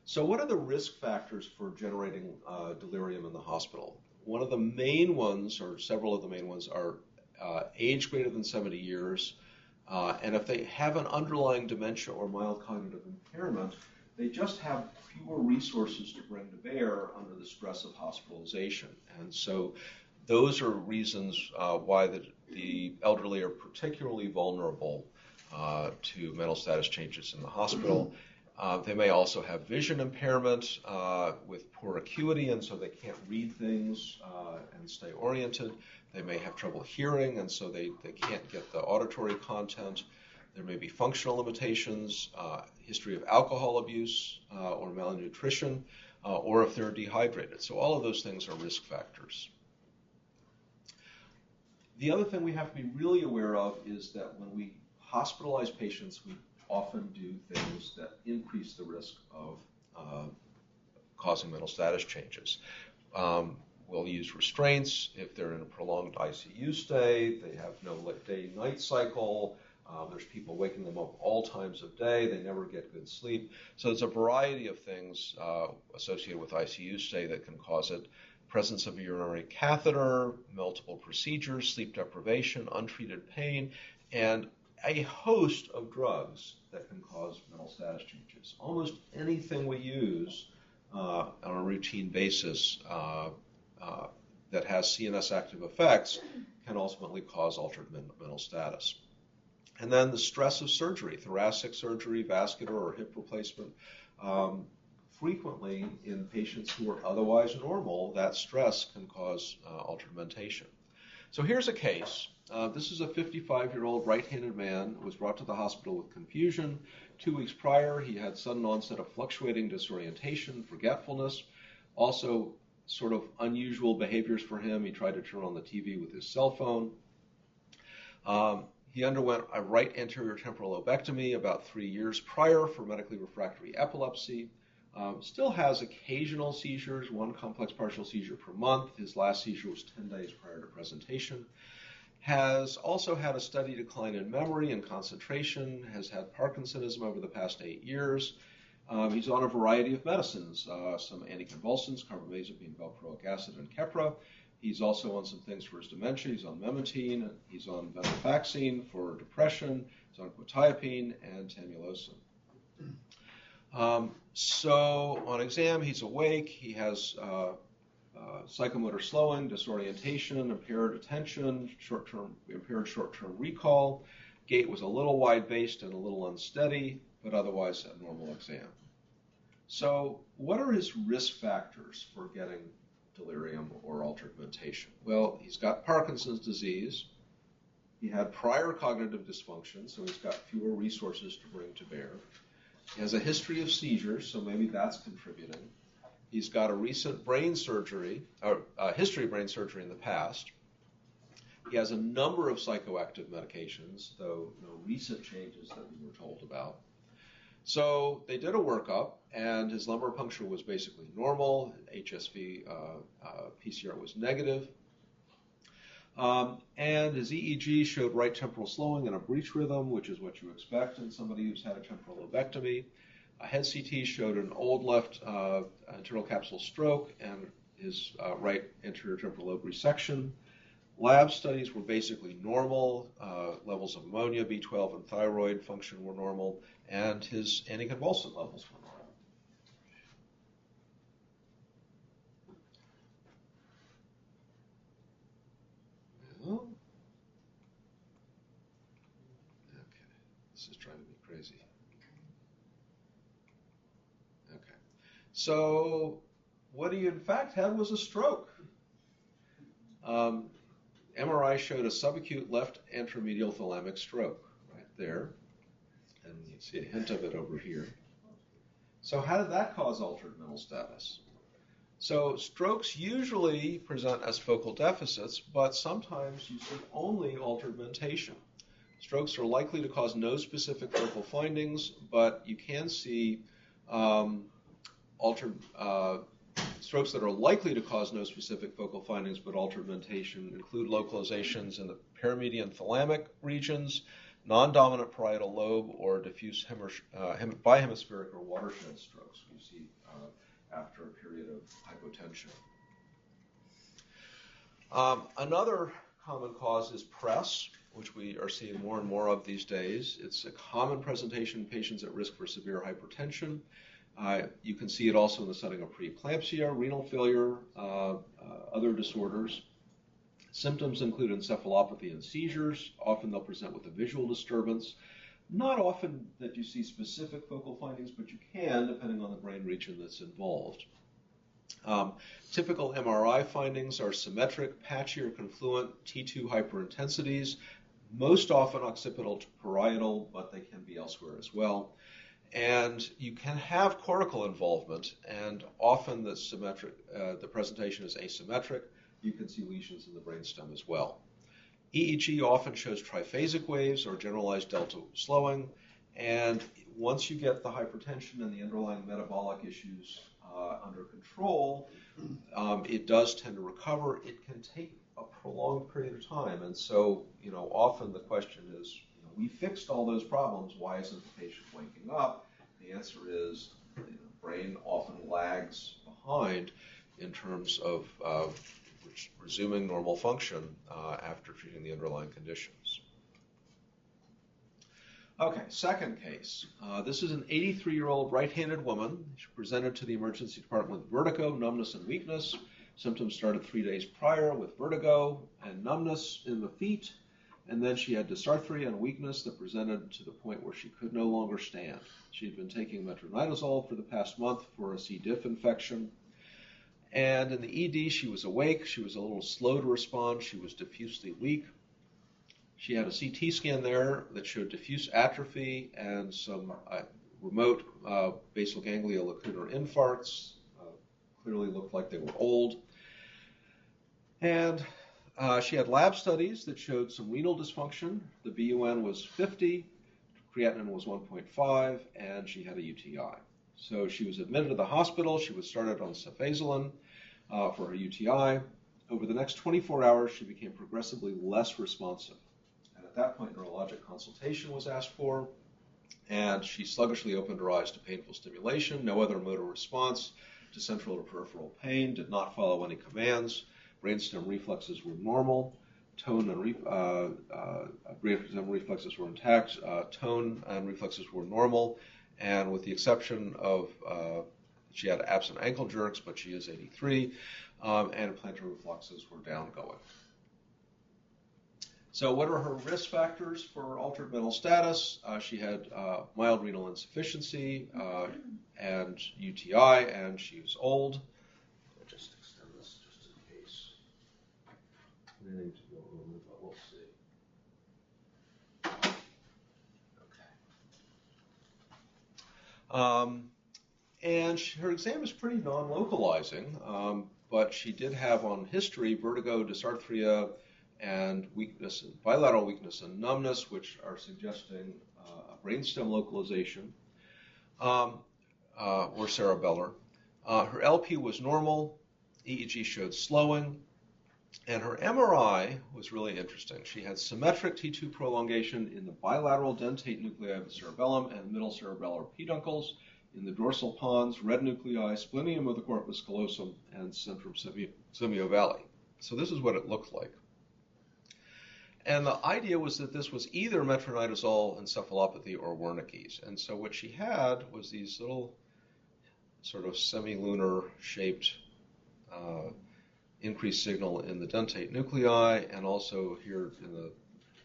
So what are the risk factors for generating delirium in the hospital? One of the main ones, or several of the main ones, are age greater than 70 years, and if they have an underlying dementia or mild cognitive impairment, they just have fewer resources to bring to bear under the stress of hospitalization. And so those are reasons why the elderly are particularly vulnerable to mental status changes in the hospital. They may also have vision impairment with poor acuity, and so they can't read things and stay oriented. They may have trouble hearing, and so they can't get the auditory content. There may be functional limitations, history of alcohol abuse or malnutrition, or if they're dehydrated. So all of those things are risk factors. The other thing we have to be really aware of is that when we hospitalize patients, we often do things that increase the risk of causing mental status changes. We'll use restraints if they're in a prolonged ICU stay, they have no day-night cycle, there's people waking them up all times of day, they never get good sleep. So there's a variety of things associated with ICU stay that can cause it. Presence of a urinary catheter, multiple procedures, sleep deprivation, untreated pain, and a host of drugs that can cause mental status changes. Almost anything we use on a routine basis that has CNS active effects can ultimately cause altered mental status. And then the stress of surgery, thoracic surgery, vascular or hip replacement. Frequently in patients who are otherwise normal, that stress can cause altered mentation. So here's a case. This is a 55-year-old right-handed man who was brought to the hospital with confusion. 2 weeks prior, he had sudden onset of fluctuating disorientation, forgetfulness, also sort of unusual behaviors for him. He tried to turn on the TV with his cell phone. He underwent a right anterior temporal lobectomy about 3 years prior for medically refractory epilepsy. Still has occasional seizures, 1 complex partial seizure per month. His last seizure was 10 days prior to presentation. Has also had a steady decline in memory and concentration, has had Parkinsonism over the past 8 years. He's on a variety of medicines, some anticonvulsants, carbamazepine, valproic acid, and Keppra. He's also on some things for his dementia. He's on memantine, he's on venlafaxine for depression, he's on quetiapine and tamsulosin. So on exam, he's awake, he has psychomotor slowing, disorientation, impaired attention, impaired short-term recall. Gait was a little wide-based and a little unsteady, but otherwise a normal exam. So what are his risk factors for getting delirium or altered mentation? Well, he's got Parkinson's disease. He had prior cognitive dysfunction, so he's got fewer resources to bring to bear. He has a history of seizures, so maybe that's contributing. He's got a recent brain surgery, or history of brain surgery in the past. He has a number of psychoactive medications, though no recent changes that we were told about. So they did a workup, and his lumbar puncture was basically normal. HSV PCR was negative. And his EEG showed right temporal slowing and a breech rhythm, which is what you expect in somebody who's had a temporal lobectomy. A head CT showed an old left internal capsule stroke and his right anterior temporal lobe resection. Lab studies were basically normal. Levels of ammonia, B12, and thyroid function were normal, and his anticonvulsant levels were normal. Well, okay, this is driving me crazy. Okay, so what he in fact had was a stroke. MRI showed a subacute left anteromedial thalamic stroke right there. and you see a hint of it over here. So how did that cause altered mental status? So strokes usually present as focal deficits, but sometimes you see only altered mentation. Strokes are likely to cause no specific focal findings, but you can see strokes that are likely to cause no specific focal findings but altered mentation include localizations in the paramedian thalamic regions, non-dominant parietal lobe, or diffuse bihemispheric or watershed strokes you see after a period of hypotension. Another common cause is press, which we are seeing more and more of these days. It's a common presentation in patients at risk for severe hypertension. You can see it also in the setting of preeclampsia, renal failure, other disorders. Symptoms include encephalopathy and seizures. Often they'll present with a visual disturbance. Not often that you see specific focal findings, but you can, depending on the brain region that's involved. Typical MRI findings are symmetric, patchy, or confluent T2 hyperintensities, most often occipital to parietal, but they can be elsewhere as well. And you can have cortical involvement, and often the presentation is asymmetric. You can see lesions in the brainstem as well. EEG often shows triphasic waves or generalized delta slowing, and once you get the hypertension and the underlying metabolic issues under control, it does tend to recover. It can take a prolonged period of time, and so often the question is, we fixed all those problems. Why isn't the patient waking up? The answer is, the brain often lags behind in terms of resuming normal function after treating the underlying conditions. Okay, second case. This is an 83-year-old right-handed woman. She presented to the emergency department with vertigo, numbness, and weakness. Symptoms started 3 days prior with vertigo and numbness in the feet, and then she had dysarthria and weakness that presented to the point where she could no longer stand. She had been taking metronidazole for the past month for a C. diff infection. And in the ED, she was awake. She was a little slow to respond. She was diffusely weak. She had a CT scan there that showed diffuse atrophy and some remote basal ganglia lacunar infarcts. Clearly looked like they were old. And she had lab studies that showed some renal dysfunction. The BUN was 50, creatinine was 1.5, and she had a UTI. So she was admitted to the hospital. She was started on cefazolin for her UTI. Over the next 24 hours, she became progressively less responsive. And at that point, neurologic consultation was asked for, and she sluggishly opened her eyes to painful stimulation, no other motor response to central or peripheral pain, did not follow any commands. Brainstem reflexes were normal. Tone and brainstem reflexes were intact. Tone and reflexes were normal. And with the exception of, she had absent ankle jerks, but she is 83, and plantar reflexes were downgoing. So what are her risk factors for altered mental status? She had mild renal insufficiency and UTI, and she was old. I'll just extend this just in case. We need to go over, but we'll see. And her exam is pretty non-localizing, but she did have on history vertigo, dysarthria, and weakness, bilateral weakness and numbness, which are suggesting a brainstem localization or cerebellar. Her LP was normal. EEG showed slowing. And her MRI was really interesting. She had symmetric T2 prolongation in the bilateral dentate nuclei of the cerebellum and middle cerebellar peduncles, in the dorsal pons, red nuclei, splenium of the corpus callosum, and centrum semiovalli. So this is what it looked like. And the idea was that this was either metronidazole encephalopathy or Wernicke's. And so what she had was these little sort of semi-lunar shaped increased signal in the dentate nuclei and also here in the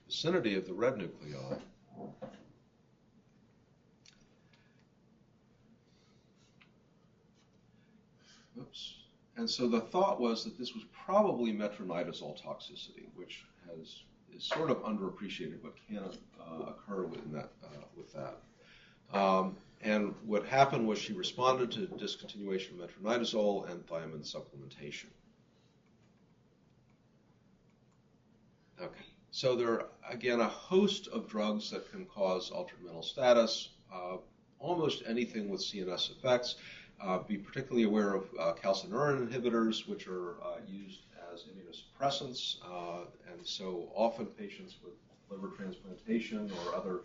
vicinity of the red nuclei. Oops. And so the thought was that this was probably metronidazole toxicity, which is sort of underappreciated, but can occur with that. And what happened was she responded to discontinuation of metronidazole and thiamine supplementation. Okay, so there are, again, a host of drugs that can cause altered mental status, almost anything with CNS effects. Be particularly aware of calcineurin inhibitors, which are used as immunosuppressants, and so often patients with liver transplantation or other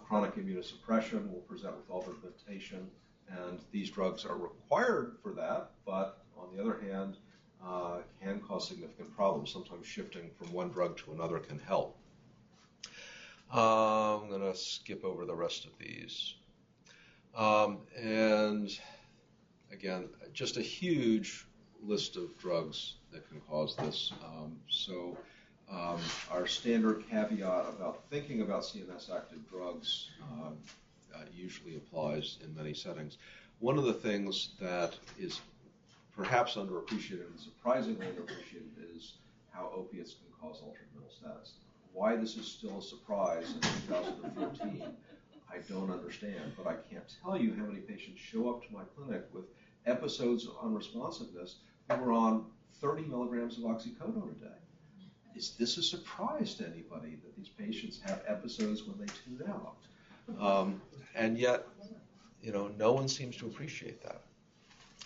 chronic immunosuppression will present with altered mentation, and these drugs are required for that, but on the other hand, can cause significant problems. Sometimes shifting from one drug to another can help. I'm going to skip over the rest of these. And again, just a huge list of drugs that can cause this. Our standard caveat about thinking about CNS active drugs usually applies in many settings. One of the things that is perhaps underappreciated and surprisingly underappreciated is how opiates can cause altered mental status. Why this is still a surprise in 2014, I don't understand, but I can't tell you how many patients show up to my clinic with episodes of unresponsiveness who were on 30 milligrams of oxycodone a day. Is this a surprise to anybody that these patients have episodes when they tune out? And yet, no one seems to appreciate that.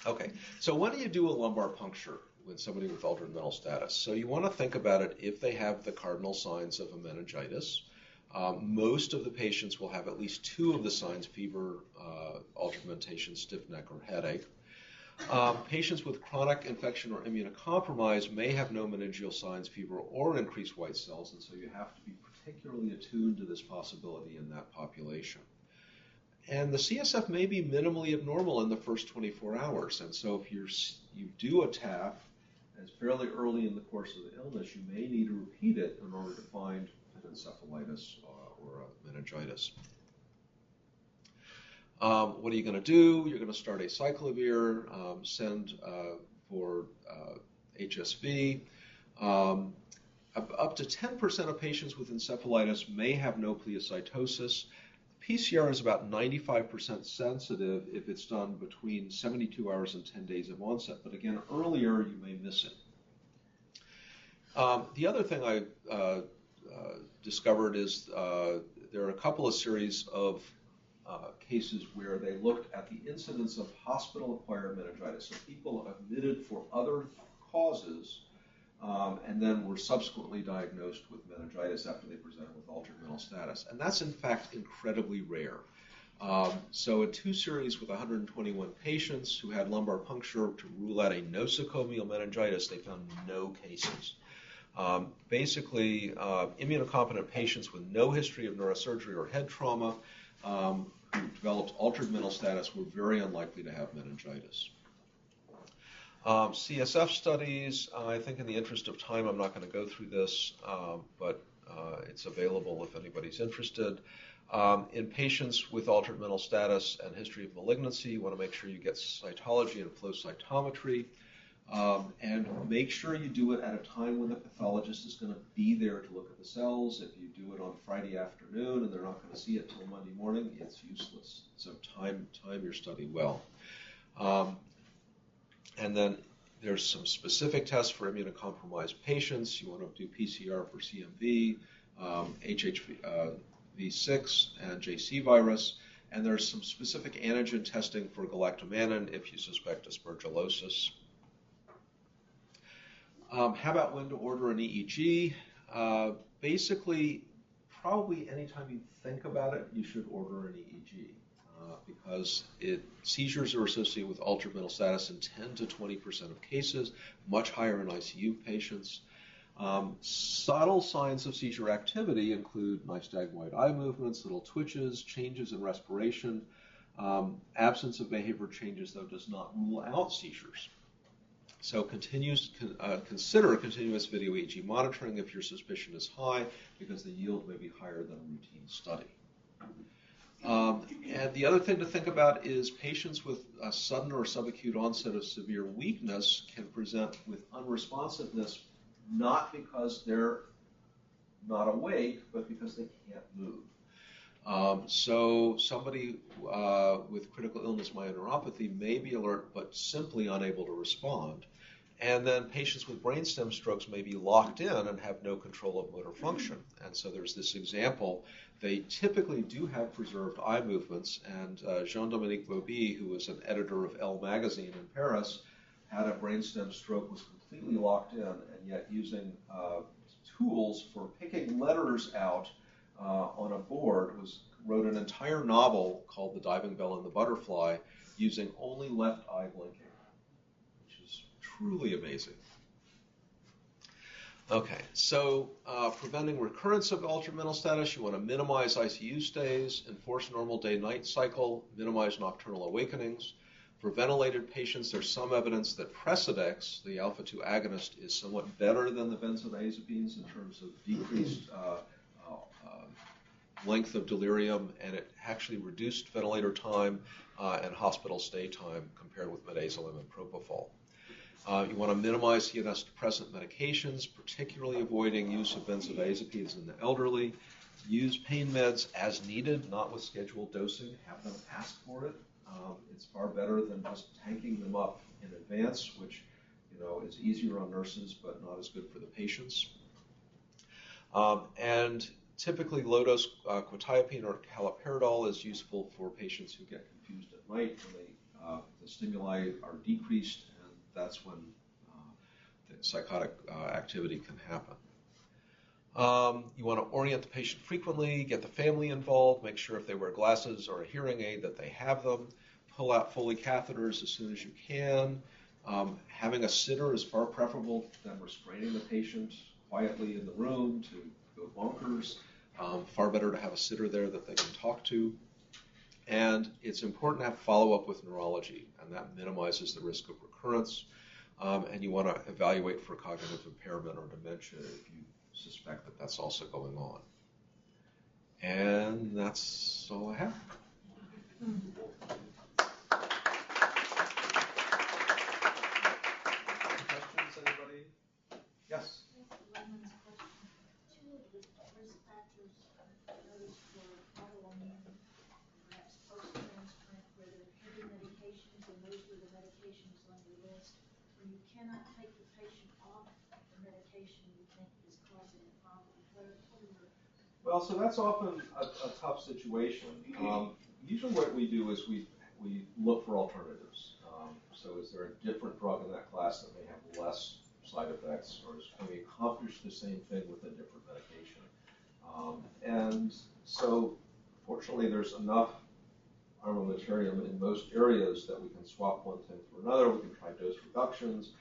Okay, so when do you do a lumbar puncture with somebody with altered mental status? So you want to think about it if they have the cardinal signs of a meningitis. Most of the patients will have at least two of the signs: fever, altered mentation, stiff neck, or headache. Patients with chronic infection or immunocompromise may have no meningeal signs, fever, or increased white cells, and so you have to be particularly attuned to this possibility in that population. And the CSF may be minimally abnormal in the first 24 hours, and so if you do a TAF as fairly early in the course of the illness, you may need to repeat it in order to find an encephalitis or a meningitis. What are you going to do? You're going to start acyclovir, send for HSV. Up to 10% of patients with encephalitis may have no pleocytosis. PCR is about 95% sensitive if it's done between 72 hours and 10 days of onset, but again, earlier you may miss it. The other thing I discovered is there are a couple of series of cases where they looked at the incidence of hospital-acquired meningitis, so people admitted for other causes and then were subsequently diagnosed with meningitis after they presented with altered mental status. And that's, in fact, incredibly rare. So in two series with 121 patients who had lumbar puncture to rule out a nosocomial meningitis, they found no cases. Basically, immunocompetent patients with no history of neurosurgery or head trauma who developed altered mental status were very unlikely to have meningitis. CSF studies, I think in the interest of time, I'm not going to go through this, but it's available if anybody's interested. In patients with altered mental status and history of malignancy, you want to make sure you get cytology and flow cytometry, and make sure you do it at a time when the pathologist is going to be there to look at the cells. If you do it on Friday afternoon and they're not going to see it till Monday morning, it's useless. So time your study well. And then there's some specific tests for immunocompromised patients. You want to do PCR for CMV, HHV6, and JC virus. And there's some specific antigen testing for galactomannan if you suspect aspergillosis. How about when to order an EEG? Basically, probably anytime you think about it, you should order an EEG. Because seizures are associated with altered mental status in 10 to 20% of cases, much higher in ICU patients. Subtle signs of seizure activity include nystagm white eye movements, little twitches, changes in respiration. Absence of behavior changes, though, does not rule out seizures. So consider continuous video EEG monitoring if your suspicion is high, because the yield may be higher than a routine study. And the other thing to think about is patients with a sudden or subacute onset of severe weakness can present with unresponsiveness, not because they're not awake, but because they can't move. So somebody with critical illness myoneuropathy may be alert but simply unable to respond. And then patients with brainstem strokes may be locked in and have no control of motor function. And so there's this example. They typically do have preserved eye movements. And Jean-Dominique Bobby, who was an editor of Elle magazine in Paris, had a brainstem stroke, was completely locked in, and yet using tools for picking letters out on a board, wrote an entire novel called The Diving Bell and the Butterfly using only left eye blinking, which is truly amazing. Okay, so preventing recurrence of altered mental status, you want to minimize ICU stays, enforce normal day-night cycle, minimize nocturnal awakenings. For ventilated patients, there's some evidence that Precedex, the alpha-2 agonist, is somewhat better than the benzodiazepines in terms of decreased length of delirium, and it actually reduced ventilator time and hospital stay time compared with midazolam and propofol. You want to minimize CNS depressant medications, particularly avoiding use of benzodiazepines in the elderly. Use pain meds as needed, not with scheduled dosing. Have them ask for it. It's far better than just tanking them up in advance, which is easier on nurses but not as good for the patients. And typically low-dose quetiapine or haloperidol is useful for patients who get confused at night when the stimuli are decreased, and that's when the psychotic activity can happen. You want to orient the patient frequently, get the family involved, make sure if they wear glasses or a hearing aid that they have them, pull out Foley catheters as soon as you can. Having a sitter is far preferable than restraining the patient quietly in the room to go bonkers. Far better to have a sitter there that they can talk to. And it's important to have follow-up with neurology, and that minimizes the risk of recurrence. And you want to evaluate for cognitive impairment or dementia if you suspect that that's also going on. And that's all I have. Questions, anybody? Yes? Two of the risk factors noticed for autoimmune, perhaps post-transplant, where there are heavy medications, and those were the medications on your list. When you cannot take the patient off the medication you think is causing a problem, what are your... Well, so that's often a tough situation. Usually what we do is we look for alternatives. So is there a different drug in that class that may have less side effects, or can we accomplish the same thing with a different medication? And so fortunately there's enough armamentarium in most areas that we can swap one thing for another. We can try dose reductions.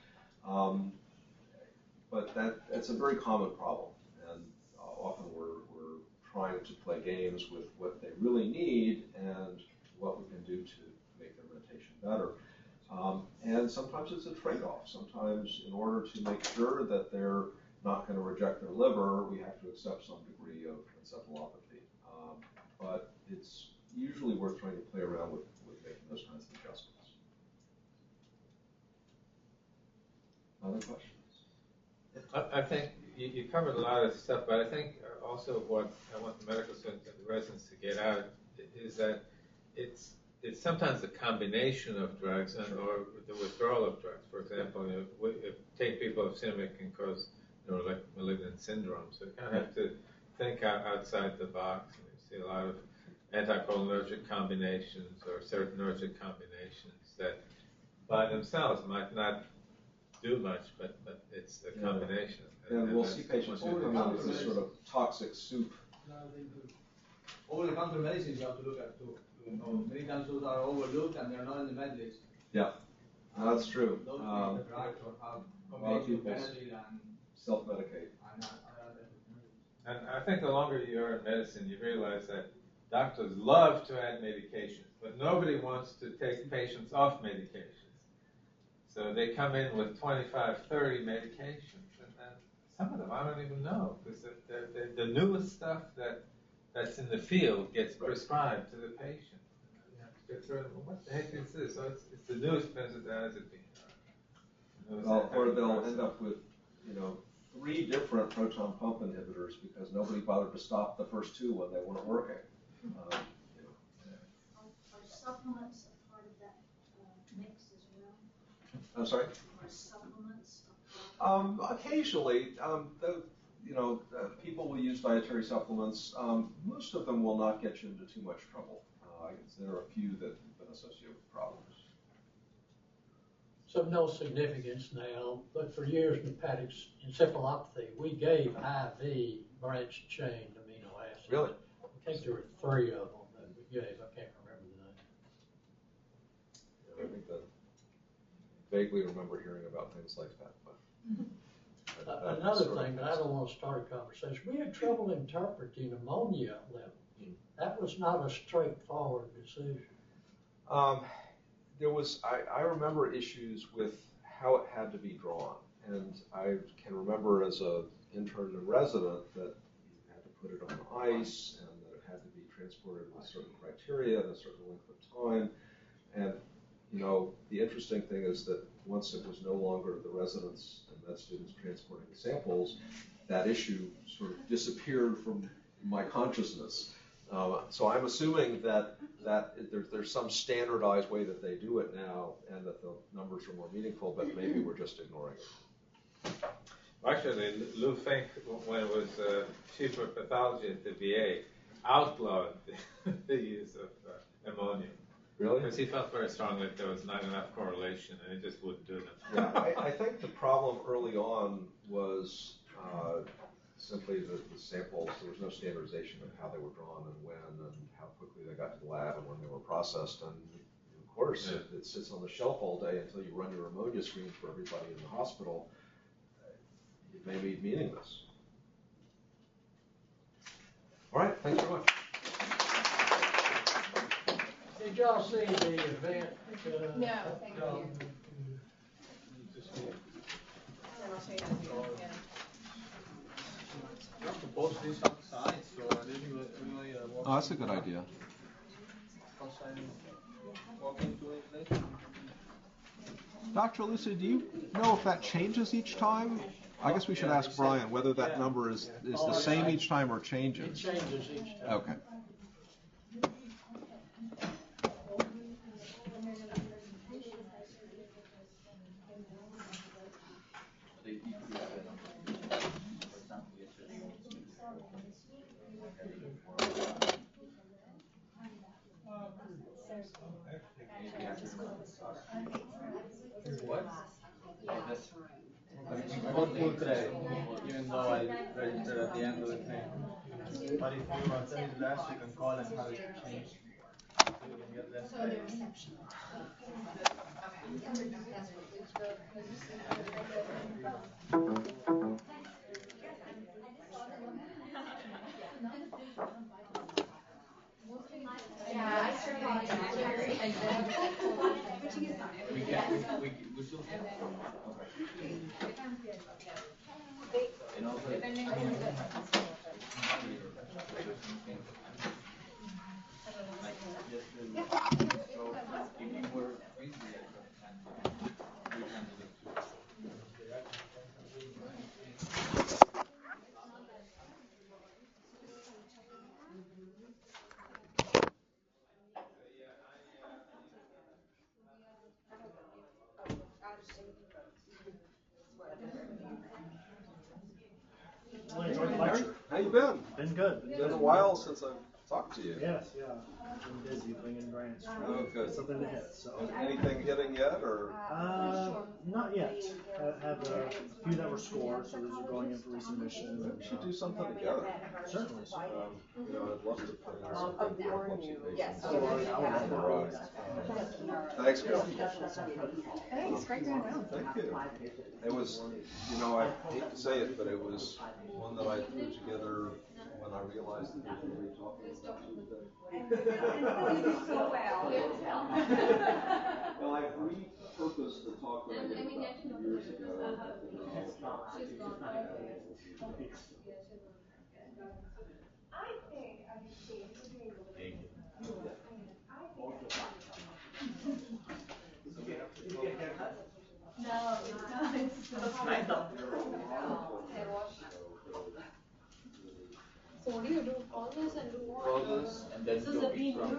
But that's a very common problem. And often we're trying to play games with what they really need and what we can do to make their meditation better. And sometimes it's a trade-off. Sometimes in order to make sure that they're not going to reject their liver, we have to accept some degree of encephalopathy. But it's usually worth trying to play around with making those kinds of adjustments. Other questions? I think you covered a lot of stuff, but I think also what I want the medical students and the residents to get out is that it's sometimes a combination of drugs and or the withdrawal of drugs. For example, take people who have cinemic can cause malignant syndrome. So you kind of have to think outside the box. And you see a lot of anticholinergic combinations or serotonergic combinations that by themselves might not do much, but it's a combination. And we'll see patients who come in with this sort of toxic soup. Over-the-counter medicines you have to look at too. Many times those are overlooked and they're not in the med list. Yeah, that's true. Those a lot of people self-medicate. And I think the longer you're in medicine, you realize that doctors love to add medications, but nobody wants to take patients off medications. So they come in with 25, 30 medications, and some of them I don't even know, because the newest stuff that's in the field gets prescribed to the patient. You have to go through it. Well, what the heck is this? So it's the newest benzodiazepine. Well, or they'll end up with, 3 different proton pump inhibitors because nobody bothered to stop the first 2 when they weren't working. Are supplements a part of that mix as well? I'm sorry? Are supplements a part of Occasionally, people will use dietary supplements. Most of them will not get you into too much trouble. There are a few that have been associated with problems. So no significance now, but for years in hepatic encephalopathy, we gave IV branched chain amino acids. Really? I think there were 3 of them that we gave. I can't remember the name. I think that vaguely remember hearing about things like that. But Another thing, but I don't want to start a conversation. We had trouble interpreting ammonia levels. That was not a straightforward decision. I remember issues with how it had to be drawn, and I can remember as an intern and resident that you had to put it on ice, and that it had to be transported with certain criteria and a certain length of time. And the interesting thing is that once it was no longer the residents and med students transporting the samples, that issue sort of disappeared from my consciousness. So I'm assuming that there's some standardized way that they do it now, and that the numbers are more meaningful, but maybe we're just ignoring it. Actually, Lou Fink, when it was chief of pathology at the VA, outlawed the use of ammonia. Really? Because he felt very strongly that there was not enough correlation, and he just wouldn't do them. Yeah, I think the problem early on was simply the samples. There was no standardization of how they were drawn and when, and how quickly they got to the lab and when they were processed. And of course, it sits on the shelf all day until you run your ammonia screens for everybody in the hospital. It may be meaningless. All right, thanks very much. Did y'all see the event? No, thank you. And I'll show you how to do it again. You have to post this outside, so really Oh, that's a good idea. outside and walk into it later. Dr. Lucy, do you know if that changes each time? I guess we should ask Brian whether that number is the same each time or It changes. changes each time. Okay. Full credit, even though I registered at the end of the thing. But if you attended last, you can call and have it changed. So you can get less credit. Yeah, I started on We still have. How you been? Been good. It's been a while since I've talked to you. Yes, yeah. I've been busy bringing grants. Oh, good. Something to hit. So. Anything hitting yet, or? Not yet. I have a few that were scored, so those are going in for resubmission. We should do something together. Certainly. I'd love to put in something for epilepsy patients. Yes. Thanks, Bill. Thanks, great going around. Thank you. It was, I hate to say it, but it was one that I threw together when I realized that we were talking about Tuesday. You do so well. Well, I repurposed the talk that I did about 2 years ago. No, it's nice though. So do you do all this and do what? All this, and then So go Sabine, from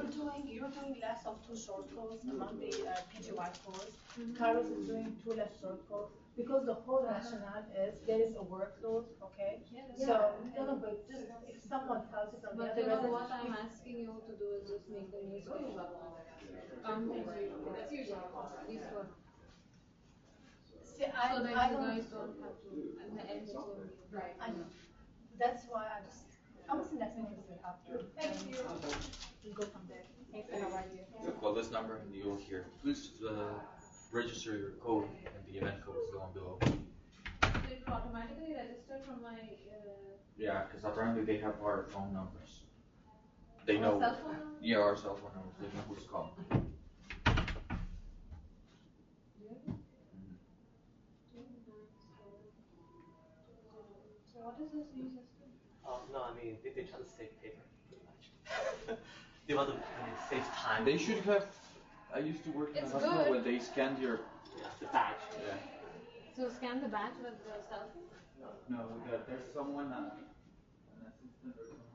you're doing less of 2 short courses among the PGY course. Carlos is doing 2 less short courses because the whole rationale is there is a workload, okay? So but just if someone tells you from the But other you know residents, what I'm asking you to do is just make the newspaper. That's usually these work. see, So that I you don't. guys don't have to, at the end, it will be right. I know. That's why I'm the next one we have to. Thank you. We go from there. Thanks, and how are you? You call this number and you'll hear. Please register your code, and the event code is the one below. So it automatically registered from my. Yeah, because apparently they have our phone numbers. They Our know. cell phone numbers? Yeah, our cell phone numbers. They know who's calling. So what is this new system? No, I mean, they try to save paper, pretty much. They want to save time. They should have. I used to work in a It's hospital good. when they scanned your. Yeah, the badge. Yeah. So scan the badge with the cell phone? No, there's someone, an assistant or someone